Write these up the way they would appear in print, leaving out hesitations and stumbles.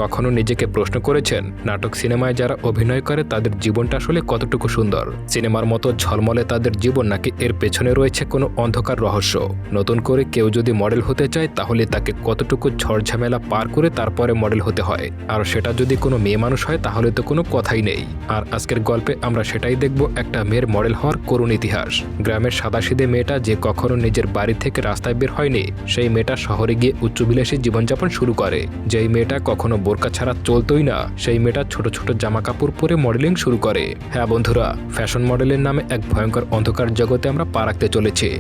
কখনো নিজেকে প্রশ্ন করেছেন নাটক সিনেমায় যারা অভিনয় করে তাদের জীবনটা আসলে কতটুকু সুন্দর? সিনেমার মতো ঝলমলে তাদের জীবন নাকি এর পেছনে রয়েছে কোনো অন্ধকার রহস্য? নতুন করে কেউ যদি মডেল হতে চায় তাহলে তাকে কতটুকু ঝড়ঝামেলা পার করে তারপরে মডেল হতে হয়, আর সেটা যদি কোনো মেয়ে মানুষ হয় তাহলে তো কোনো কথাই নেই। আর আজকের গল্পে আমরা সেটাই দেখব, একটা মেয়ের মডেল হওয়ার করুণ ইতিহাস। গ্রামের সাদাসিধে মেয়েটা যে কখনো নিজের বাড়ি থেকে রাস্তায় বের হয়নি, সেই মেয়েটা শহরে গিয়ে উচ্চবিলাসী জীবনযাপন শুরু করে। যেই মেয়েটা কখনো বোরকা ছাড়া চলতোই না, সেই মেয়েটা ছোট ছোট জামা কাপড় পরে মডেলিং শুরু করে। হ্যাঁ বন্ধুরা, ফ্যাশন মডেলের নামে এক ভয়ঙ্কর অন্ধকার জগতে আমরা পা রাখতে চলেছি।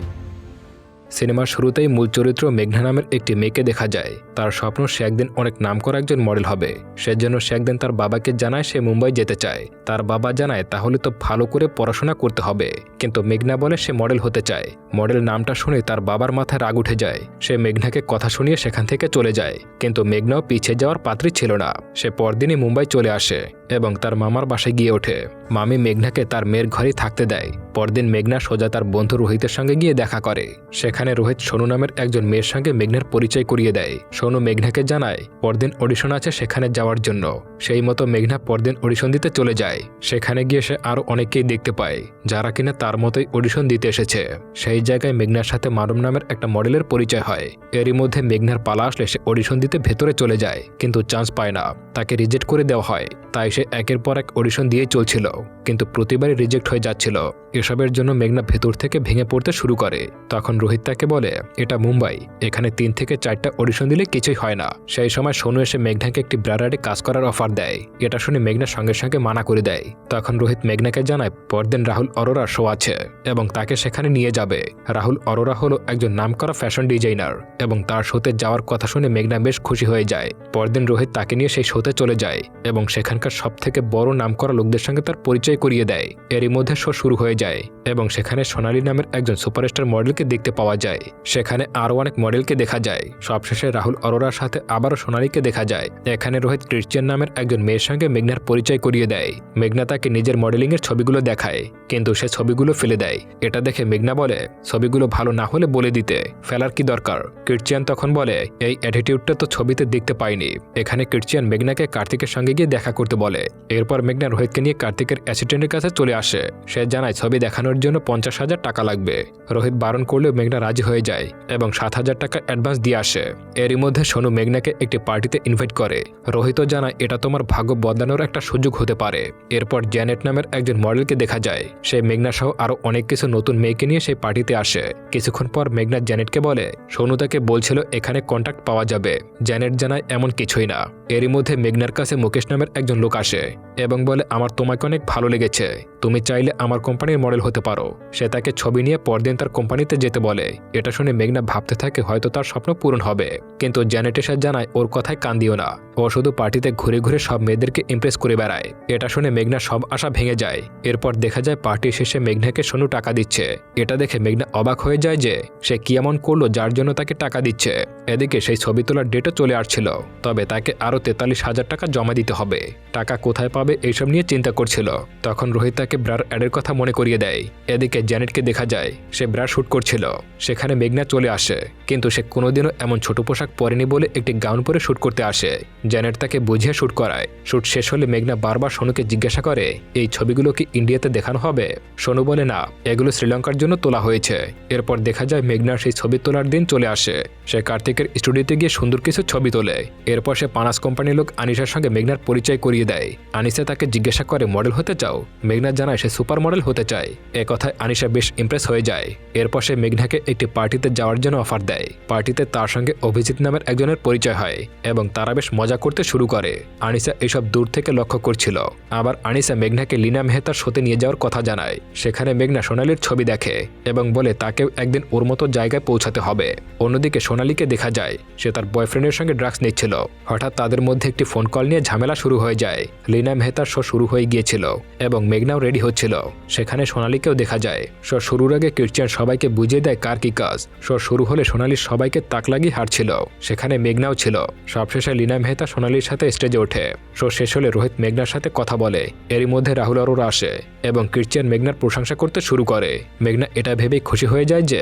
সিনেমার শুরুতেই মূল চরিত্র মেঘনা নামের একটি মেয়েকে দেখা যায়। তার স্বপ্ন সে একদিন অনেক নামকরা একজন মডেল হবে। সেজন্য সে একদিন তার বাবাকে জানায় সে মুম্বাই যেতে চায়। তার বাবা জানায় তাহলে তো ভালো করে পড়াশোনা করতে হবে, কিন্তু মেঘনা বলে সে মডেল হতে চায়। মডেল নামটা শুনে তার বাবার মাথায় রাগ উঠে যায়। সে মেঘনাকে কথা শুনিয়ে সেখান থেকে চলে যায়, কিন্তু মেঘনাও পিছিয়ে যাওয়ার পাত্রী ছিল না। সে পরদিনই মুম্বাই চলে আসে এবং তার মামার বাসায় গিয়ে ওঠে। মামি মেঘনাকে তার মেয়ের ঘরেই থাকতে দেয়। পরদিন মেঘনা সোজা তার বন্ধু রোহিতের সঙ্গে গিয়ে দেখা করে। সেখানে রোহিত সোনু নামের একজন মেয়ের সঙ্গে মেঘনার পরিচয় করিয়ে দেয়। সোনু মেঘনাকে জানায় পরদিন অডিশন আছে সেখানে যাওয়ার জন্য। সেই মতো মেঘনা পরদিন অডিশন দিতে চলে যায়। সেখানে গিয়ে সে আরও অনেককেই দেখতে পায় যারা কিনা তার মতোই অডিশন দিতে এসেছে। সেই জায়গায় মেঘনার সাথে মানব নামের একটা মডেলের পরিচয় হয়। এরই মধ্যে মেঘনার পালা আসলে সে অডিশন দিতে ভেতরে চলে যায়, কিন্তু চান্স পায় না। তাকে রিজেক্ট করে দেওয়া হয়। তাই সে একের পর এক অডিশন দিয়ে চলছিল, কিন্তু প্রতিবারই রিজেক্ট হয়ে যাচ্ছিল। এসবের জন্য মেঘনা ভেতর থেকে ভেঙে পড়তে শুরু করে। তখন রোহিত তাকে বলে এটা মুম্বাই, এখানে 3 থেকে 4টা অডিশন দিলে কিছুই হয় না। সেই সময় সোনু এসে মেঘনাকে একটি ব্রাডারে কাজ করার অফার দেয়। এটা শুনে মেঘনা সঙ্গে সঙ্গে মানা করে দেয়। তখন রোহিত মেঘনাকে জানায় পরদিন রাহুল অরোরার শো আছে এবং তাকে সেখানে নিয়ে যাবে। রাহুল অরোরা হলো একজন নামকরা ফ্যাশন ডিজাইনার এবং তার শোতে যাওয়ার কথা শুনে মেঘনা বেশ খুশি হয়ে যায়। পরদিন রোহিত তাকে নিয়ে সেই শোতে চলে যায় এবং সেখানকার সবথেকে বড় নামকরা লোকদের সঙ্গে তার পরিচয় করিয়ে দেয়। এরই মধ্যে শো শুরু হয়ে যায় এবং সেখানে সোনালী নামের একজন সুপারস্টার মডেলকে দেখতে পাওয়া যায়। সেখানে আরও অনেক মডেলকে দেখা যায়। সবশেষে রাহুল অরোরার সাথে আবারও সোনালীকে দেখা যায়। এখানে রোহিত ক্রিশ্চিয়ান নামের একজন মেয়ের সঙ্গে মেঘনার পরিচয় করিয়ে দেয়। মেঘনা তাকে নিজের মডেলিংয়ের ছবিগুলো দেখায়, কিন্তু সে ছবিগুলো ফেলে দেয়। এটা দেখে মেঘনা বলে ছবিগুলো ভালো না হলে বলে দিতে, ফেলার কি দরকার? ক্রিশ্চিয়ান তখন বলে এই অ্যাটিটিউডটা তো ছবিতে দেখতে পাইনি। এখানে ক্রিশ্চিয়ান মেঘনাকে কার্তিকের সঙ্গে গিয়ে দেখা করতে বলে। এরপর মেঘনা রোহিতকে নিয়ে কার্তিকের অ্যাসিস্ট্যান্টের কাছে চলে আসে। সে জানায় ছবি দেখানোর জন্য 50,000 টাকা লাগবে। রোহিত বারণ করলেও মেঘনা রাজি হয়ে যায় এবং 7,000 টাকা অ্যাডভান্স দিয়ে আসে। এরই মধ্যে সোনু মেঘনাকে একটি পার্টিতে ইনভাইট করে। রোহিতও জানায় এটা তোমার ভাগ্য বদলানোর একটা সুযোগ হতে পারে। এরপর জ্যানেট নামের একজন মডেলকে দেখা যায়। সে মেঘনা সহ আরও অনেক কিছু নতুন মেয়েকে নিয়ে সেই পার্টিতে আসে। কিছুক্ষণ পর মেঘনা জ্যানেটকে বলে সোনু তাকে বলছিল এখানে কন্ট্যাক্ট পাওয়া যাবে। জ্যানেট জানায় এমন কিছুই না। এরই মধ্যে মেঘনার কাছে মুকেশ নামের একজন লোক আসে এবং বলে আমার তোমাকে অনেক ভালো লেগেছে, তুমি চাইলে আমার কোম্পানির মডেল হতে পারো। সে তাকে ছবি নিয়ে পরদিন তার কোম্পানিতে যেতে বলে। এটা শুনে মেঘনা ভাবতে থাকে হয়তো তার স্বপ্ন পূরণ হবে, কিন্তু জ্যানেট এসে জানায় ওর কথায় কান দিও না। ও শুধু পার্টিতে ঘুরে ঘুরে সব মেয়েদেরকে ইমপ্রেস করে বেড়ায়। এটা শুনে মেঘনা সব আশা ভেঙে যায়। এরপর দেখা যায় পার্টি শেষে মেঘনাকে সোনু টাকা দিচ্ছে। এটা দেখে মেঘনা অবাক হয়ে যায় যে সে কি এমন করলো যার জন্য তাকে টাকা দিচ্ছে। এদিকে সেই ছবি তোলার ডেটও চলে আসছিল, তবে তাকে আরও 43,000 টাকা জমা দিতে হবে। টাকা কোথায় পাবে এইসব নিয়ে চিন্তা করছিল। তখন রোহিত তাকে ব্রার অ্যাডের কথা মনে করিয়ে দেয়। এদিকে জ্যানেটকে দেখা যায় সে ব্রা শ্যুট করছিল। সেখানে মেঘনা চলে আসে, কিন্তু সে কোনোদিনও এমন ছোট পোশাক পরেনি বলে একটি গাউন পরে শ্যুট করতে আসে। জ্যানেট তাকে বুঝিয়ে শ্যুট করায়। শ্যুট শেষ হলে মেঘনা বারবার সোনুকে জিজ্ঞাসা করে এই ছবিগুলো কি ইন্ডিয়াতে দেখানো হবে? সোনু বলে না, এগুলো শ্রীলঙ্কার জন্য তোলা হয়েছে। এরপর দেখা যায় মেঘনার সেই ছবি তোলার দিন চলে আসে। সে কার্তিকের স্টুডিওতে গিয়ে সুন্দর কিছু ছবি তোলে। এরপর সে পানাস কোম্পানির লোক আনিসার সঙ্গে মেঘনার পরিচয় করিয়ে দেয়। আনিসা তাকে জিজ্ঞাসা করে মডেল হতে চাও? মেঘনা জানায় সে সুপার মডেল হতে চায়। এ কথায় আনিসা বেশ ইমপ্রেস হয়ে যায়। এরপর সে মেঘনাকে একটি পার্টিতে যাওয়ার জন্য অফার দেয়। পার্টিতে তার সঙ্গে অভিজিৎ নামের একজনের পরিচয় হয় এবং তারা বেশ মজা করতে শুরু করে। আনিসা এসব দূর থেকে লক্ষ্য করছিল। আবার আনিসা মেঘনাকে লীনা মেহতার শোতে নিয়ে যাওয়ার কথা জানায়। সেখানে মেঘনা সোনালীর ছবি দেখে এবং বলে তাকেও একদিন ওর মতো জায়গায় পৌঁছাতে হবে। অন্যদিকে সোনালীকে দেখা যায় সে তার বয়ফ্রেন্ডের সঙ্গে ড্রাগস নিচ্ছিল। হঠাৎ তাদের মধ্যে একটি ফোন কল নিয়ে ঝামেলা শুরু হয়ে যায়। লীনা মেহতার শো শুরু হয়ে গিয়েছিল এবং মেঘনাও রেডি হচ্ছিল। সেখানে সোনালীকেও দেখা যায়। শো শুরুর আগে ক্রিশ্চিয়ান সবাইকে বুঝিয়ে দেয় কার কি কাজ। শো শুরু হলে সোনালী সবাইকে তাক লাগিয়ে হাঁটছিল। সেখানে মেঘনাও ছিল। সবশেষে লীনা মেহতা সোনালীর সাথে স্টেজে ওঠে। শো শেষ হলে রোহিত মেঘনার সাথে কথা বলে। এরই মধ্যে রাহুল অরোরা আসে এবং ক্রিশ্চিয়ান মেঘনার প্রশংসা করতে শুরু করে। মেঘনা এটা ভেবেই খুশি হয়ে যায় যে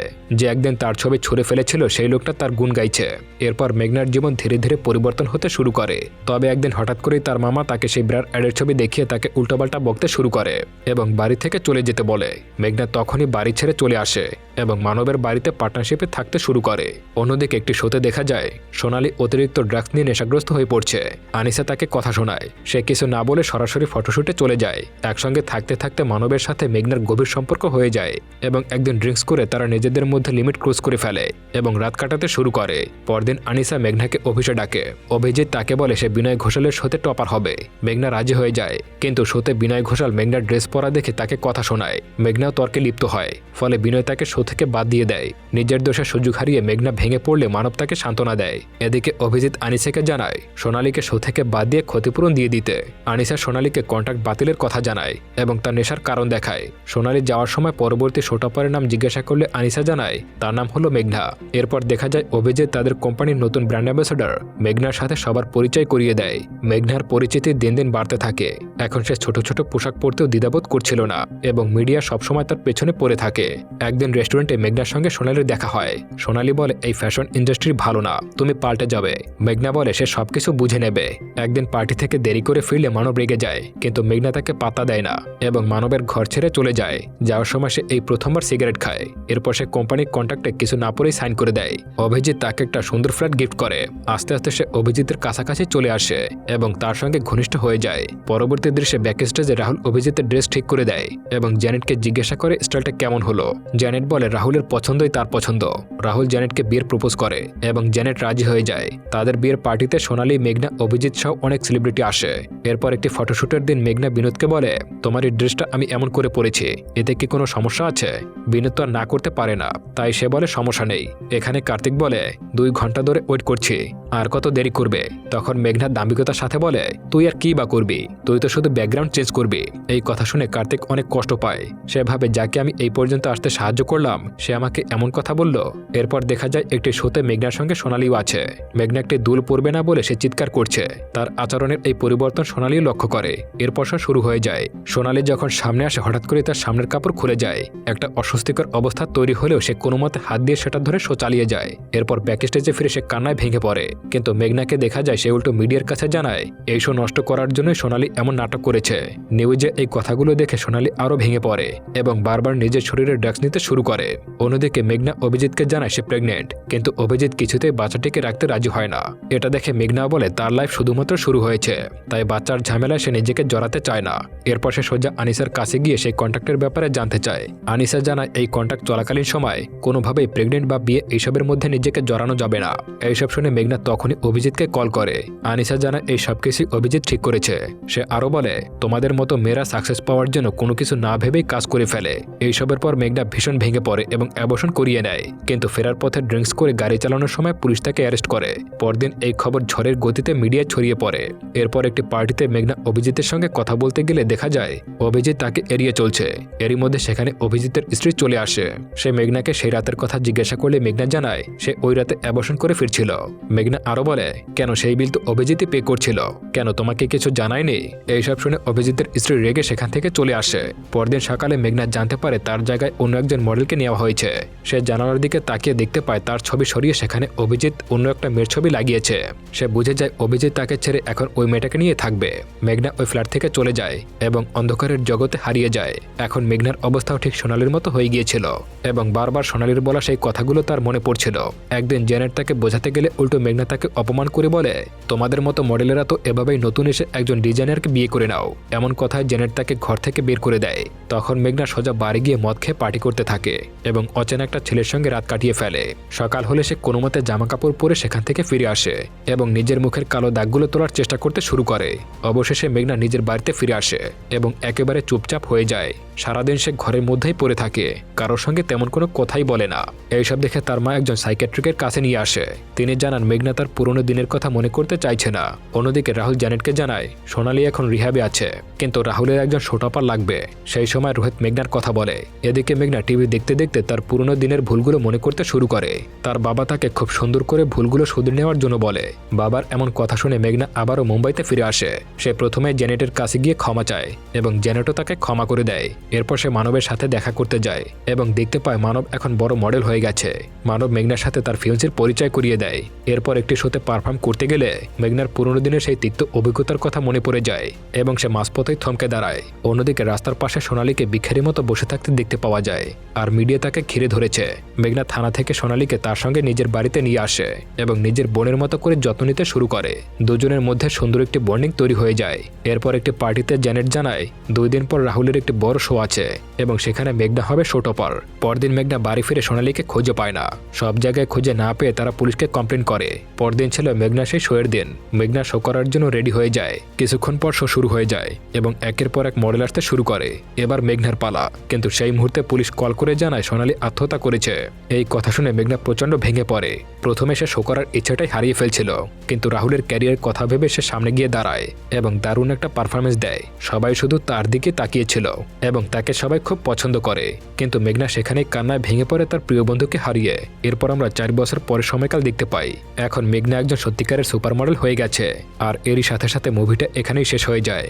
একদিন তার ছবি ছুঁড়ে ফেলেছিল সেই লোকটা তার গুণ গাইছে। এরপর মেঘনার জীবন ধীরে ধীরে পরিবর্তন হতে শুরু করে। তবে তবে একদিন হঠাৎ করেই তার মামা তাকে সেই ব্রার অ্যাডের ছবি দেখিয়ে তাকে উল্টোপাল্টা বকতে শুরু করে এবং বাড়ি থেকে চলে যেতে বলে। মেঘনা তখনই বাড়ি ছেড়ে চলে আসে এবং মানবের বাড়িতে পার্টনারশিপে থাকতে শুরু করে। অন্যদিকে একটি শোতে দেখা যায় সোনালি অতিরিক্ত ড্রাগস নিয়ে নেশাগ্রস্ত হয়ে পড়ছে। আনিসা তাকে কথা শোনায়, সে কিছু না বলে সরাসরি ফটোশুটে চলে যায়। একসঙ্গে থাকতে থাকতে মানবের সাথে মেঘনার গভীর সম্পর্ক হয়ে যায় এবং একদিন ড্রিঙ্কস করে তারা নিজেদের মধ্যে লিমিট ক্রস করে ফেলে এবং রাত কাটাতে শুরু করে। পরদিন আনিসা মেঘনাকে অফিসে ডাকে। অভিজিৎ তাকে বলে সে বিনয় ঘোষালের শোতে টপার হবে। মেঘনা রাজি হয়ে যায়, কিন্তু শোতে বিনয় ঘোষাল মেঘনার ড্রেস পরা দেখে তাকে কথা শোনায়। মেঘনাও তর্কে লিপ্ত হয়, ফলে বিনয় তাকে শো থেকে বাদ দিয়ে দেয়। নিজের দোষে সুযোগ হারিয়ে মেঘনা ভেঙে পড়লে মানব তাকে সান্ত্বনা দেয়। এদিকে অভিজিৎ আনিসাকে জানায় সোনালীকে শো থেকে বাদ দিয়ে ক্ষতিপূরণ দিয়ে দিতে। আনিসা সোনালীকে কন্ট্রাক্ট বাতিলের কথা জানায় এবং তার নেশার কারণ দেখায়। সোনালী যাওয়ার সময় পরবর্তী শো টপারের নাম জিজ্ঞাসা করলে আনিসা জানায় তার নাম হলো মেঘনা। এরপর দেখা যায় অভিজিৎ তাদের কোম্পানির নতুন ব্র্যান্ড অ্যাম্বাসেডর মেঘনার সাথে সবার পরিচয় করিয়ে দেয়। মেঘনার পরিচিতি দিন দিন বাড়তে থাকে। এখন সে ছোট ছোট পোশাক পরতেও দ্বিধাবোধ করছিল না এবং মিডিয়া সবসময় তার পেছনে পড়ে থাকে। একদিন রেস্টুরেন্টে মেঘনার সঙ্গে সোনালীর দেখা হয়। সোনালী বলে এই ফ্যাশন ইন্ডাস্ট্রি ভালো না, তুমি পাল্টে যাবে। মেঘনা বলে সে সবকিছু বুঝে নেবে। একদিন পার্টি থেকে দেরি করে ফিরলে মানব রেগে যায়, কিন্তু মেঘনা তাকে পাত্তা দেয় না এবং মানবের ঘর ছেড়ে চলে যায়। যাওয়ার সময় সে এই প্রথমবার সিগারেট খায়। এরপর সে কোম্পানির কন্ট্রাক্টে কিছু না পরেই সাইন করে দেয়। অভিজিৎ তাকে একটা সুন্দর ফ্ল্যাট গিফট করে। আস্তে আস্তে সে অভিজিতের কাছাকাছি চলে আসে এবং তার সঙ্গে ঘনিষ্ঠ হয়ে যায়। পরবর্তী দৃশ্যে ব্যাক স্টেজে রাহুল অভিজিতের ড্রেস ঠিক করে দেয় এবং জ্যানেটকে জিজ্ঞাসা করে স্টাইলটা কেমন হলো। জ্যানেট বলে রাহুলের পছন্দই তার পছন্দ। রাহুল জ্যানেটকে বিয়ের প্রপোজ করে এবং জ্যানেট রাজি হয়ে যায়। তাদের বিয়ের পার্টিতে সোনালী, মেঘনা, অভিজিৎ সহ অনেক সেলিব্রিটি আসে। এরপর একটি ফটোশুটের দিন মেঘনা বিনোদকে বলে তোমার এই ড্রেসটা আমি এমন করে পরেছি, এতে কি কোনো সমস্যা আছে? বিনোদ তো আর না করতে পারে না, তাই সে বলে সমস্যা নেই। এখানে কার্তিক বলে 2 ঘন্টা ধরে ওয়েট করছি, আর কত দেরি করবে? তখন মেঘনা দাম্ভিকতার সাথে বলে তুই আর কি বা করবি, তুই তো শুধু ব্যাকগ্রাউন্ড চেঞ্জ করবি। এই কথা শুনে কার্তিক অনেক কষ্ট পায়। সে ভাবে যাকে আমি এই পর্যন্ত আসতে সাহায্য করলাম সে আমাকে এমন কথা বলল। এরপর দেখা যায় একটি শোতে মেঘনার সঙ্গে সোনালীও আছে। মেঘনা একটি দুল পরবে না বলে সে চিৎকার করছে। তার আচরণের এই পরিবর্তন সোনালীও লক্ষ্য করে। এরপর সে শুরু হয়ে যায়। সোনালী যখন সামনে আসে হঠাৎ করে তার সামনের কাপড় খুলে যায়। একটা অস্বস্তিকর অবস্থা তৈরি হলেও সে কোনো মতে হাত দিয়ে সেটা ধরে শো চালিয়ে যায়। এরপর ব্যাক স্টেজে ফিরে সে কান্নায় ভেঙে পড়ে, কিন্তু মেঘনাকে দেখা যায় সে উল্টো মিডিয়ার কাছে জানায় এই শো নষ্ট করার জন্যই সোনালী এমন নাটক করেছে। নিউজে এই কথাগুলো দেখে সোনালী আরও ভেঙে পড়ে এবং বারবার নিজের শরীরে ড্রাগস নিতে শুরু করে। অন্যদিকে মেঘনা অভিজিৎকে জানায় সে প্রেগনেন্ট, কিন্তু অভিজিৎ কিছুতেই বাচ্চাটিকে রাখতে রাজি হয় না। এটা দেখে মেঘনা বলে তার লাইফ শুধুমাত্র শুরু হয়েছে, তাই বাচ্চার ঝামেলায় সে নিজেকে জড়াতে চায় না। এরপর সে সোজা আনিসার কাছে গিয়ে সেই কন্ট্রাক্টের ব্যাপারে জানতে চায়। আনিসা জানায় এই কন্ট্রাক্ট চলাকালীন সময় কোনোভাবেই প্রেগনেন্ট বা বিয়ে এইসবের মধ্যে নিজেকে জড়ানো যাবে না। এইসব শুনে মেঘনা তখনই অভিজিৎকে কল করে। আনিসা জানায় এই সব কিছুই অভিজিৎ ঠিক করেছে। সে আরও বলে তোমাদের মতো মেয়েরা সাকসেস পাওয়ার জন্য কোনো কিছু না ভেবেই কাজ করে ফেলে। এইসবের পর মেঘনা ভীষণ ভেঙে পড়ে এবং অ্যাবর্শন করিয়ে নেয়, কিন্তু ফেরার পথে ড্রিঙ্কস করে গাড়ি চালানোর সময় পুলিশ তাকে অ্যারেস্ট করে। পরদিন এই খবর ঝড়ের গতিতে মিডিয়ায় ছড়িয়ে পড়ে। এরপর একটি পার্টিতে মেঘনা অভিজিতের সঙ্গে কথা বলতে গেলে দেখা যায় অভিজিৎ তাকে এড়িয়ে চলছে। এরই মধ্যে সেখানে অভিজিতের স্ত্রী চলে আসে। সে মেঘনাকে সেই রাতের কথা জিজ্ঞাসা করলে মেঘনা জানায় সে ওই রাতে অ্যাবর্শন করে ফিরছিল। মেঘনা আরও বলে কেন সেই বিল তো অভিজিৎই পে করছিল, কেন তোমাকে কিছু জানায়নি? এইসব শুনে অভিজিতের স্ত্রী রেগে সেখান থেকে চলে আসে। পরদিন সকালে মেঘনা জানতে পারে তার জায়গায় অন্য একজন মডেলকে নেওয়া হয়েছে। সে জানালার দিকে তাকিয়ে দেখতে পায় তার ছবি সরিয়ে সেখানে অভিজিৎ অন্য একটা মেয়ের ছবি লাগিয়েছে। সে বুঝে যায় অভিজিৎ তাকে ছেড়ে এখন ওই মেয়েটাকে নিয়ে থাকবে। মেঘনা ওই ফ্ল্যাট থেকে চলে যায় এবং অন্ধকারের জগতে হারিয়ে যায়। এখন মেঘনার অবস্থাও ঠিক সোনালীর মতো হয়ে গিয়েছিল এবং বারবার সোনালীর বলা সেই কথাগুলো তার মনে পড়ছিল। একদিন জেনেট তাকে বোঝাতে গেলে উল্টো মেঘনা তাকে অপমান করে বলে তোমাদের মতো মডেলেরা তো এভাবেই নতুন এসে একজন ডিজাইনারকে বিয়ে করে নাও। এমন কথায় জেনেট তাকে ঘর থেকে বের করে দেয়। তখন মেঘনা সোজা বাড়ি গিয়ে মদ খেয়ে পার্টি করতে থাকে এবং অচেনা একটা ছেলের সঙ্গে রাত কাটিয়ে ফেলে। সকাল হলে সে কোনো মতে জামা কাপড় পরে সেখান থেকে ফিরে আসে এবং নিজের মুখের কালো দাগগুলো তোলার চেষ্টা করতে শুরু করে। অবশেষে মেঘনা নিজের বাড়িতে ফিরে আসে এবং একেবারে চুপচাপ হয়ে যায়। সারাদিন সে ঘরের মধ্যেই পড়ে থাকে, কারোর সঙ্গে তেমন কোনো কথাই বলে না। এইসব দেখে তার মা একজন সাইকিয়াট্রিকের কাছে নিয়ে আসে। তিনি জানান মেঘনা তার পুরনো দিনের কথা মনে করতে চাইছে না। অন্যদিকে রাহুল জ্যানেটকে জানায় সোনালী এখন রিহ্যাবে আছে, কিন্তু রাহুলের একজন শোটপার লাগবে। সেই সময় রোহিত মেঘনার কথা বলে। এদিকে মেঘনা টিভি দেখতে দেখতে তার পুরনো দিনের ভুলগুলো মনে করতে শুরু করে। তার বাবা তাকে খুব সুন্দর করে ভুলগুলো শুধরে নেওয়ার জন্য বলে। বাবার এমন কথা শুনে মেঘনা আবারও মুম্বাইতে ফিরে আসে। সে প্রথমে জেনেটের কাছে গিয়ে ক্ষমা চায় এবং জেনেটও তাকে ক্ষমা করে দেয়। এরপর সে মানবের সাথে দেখা করতে যায় এবং দেখতে পায় মানব এখন বড় মডেল হয়ে গেছে। মানব মেঘনার সাথে তার ফিয়ান্সির পরিচয় করিয়ে দেয়। এরপর একটি শোতে পারফর্ম করতে গেলে মেঘনার পুরনো দিনের সেই তিক্ত অভিজ্ঞতার কথা মনে পড়ে যায় এবং সে মাঝপথেই থমকে দাঁড়ায়। অন্যদিকে রাস্তার পাশে সোনালীকে ভিখারির মতো বসে থাকতে দেখতে পাওয়া যায় আর মিডিয়া তাকে ঘিরে ধরেছে। মেঘনা থানা থেকে সোনালীকে তার সঙ্গে নিজের বাড়িতে নিয়ে আসে এবং নিজের বোনের মতো করে যত্ন নিতে শুরু করে। দুজনের মধ্যে সুন্দর একটি বন্ডিং তৈরি হয়ে যায়। এরপর একটি পার্টিতে জেনেট জানায় 2 দিন পর রাহুলের একটি বড় শো আছে এবং সেখানে মেঘনা হবে শো টপার। পরদিন মেঘনা বাড়ি ফিরে সোনালীকে খুঁজে পায় না। সব জায়গায় খুঁজে না পেয়ে তারা পুলিশকে কমপ্লেন করে। পরদিন ছিল মেঘনা সেই শোয়ের দিন। মেঘনা শো করার জন্য রেডি হয়ে যায়। কিছুক্ষণ পর শো শুরু হয়ে যায় এবং একের পর এক মডেল আসতে শুরু করে। এবার মেঘনার পালা, কিন্তু সেই মুহূর্তে পুলিশ কল করে জানায় সোনালী আত্মহত্যা করেছে। এই কথা শুনে মেঘনা প্রচন্ড ভেঙে পড়ে। প্রথমে সে শো করার ইচ্ছাটাই হারিয়ে ফেলছিল, কিন্তু রাহুলের ক্যারিয়ারের কথা ভেবে সে সামনে গিয়ে দাঁড়ায় এবং দারুণ একটা পারফরমেন্স দেয়। সবাই শুধু তার দিকে তাকিয়েছিল এবং তাকে সবাই খুব পছন্দ করে। কিন্তু মেঘনা সেখানেই কান্নায় ভেঙে পড়ে তার প্রিয় বন্ধুকে হারিয়ে। এরপর আমরা 4 বছর পরের সময়কাল দেখতে পাই। এখন মেঘনা একজন সত্যিকারের সুপার মডেল হয়ে গেছে আর এরই সাথে সাথে মুভিটা এখানেই শেষ হয়ে যায়।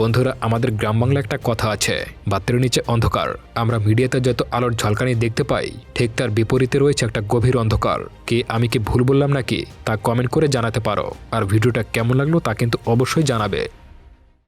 বন্ধুরা, আমাদের গ্রাম বাংলা একটা কথা আছে, বাতির নিচে অন্ধকার। আমরা মিডিয়াতে যত আলোর ঝলকানি দেখতে পাই, ঠিক তার বিপরীতে রয়েছে একটা গভীর অন্ধকার। আমি কি ভুল বললাম নাকি তা কমেন্ট করে জানাতে পারো। আর ভিডিওটা কেমন লাগলো তা কিন্তু অবশ্যই জানাবে।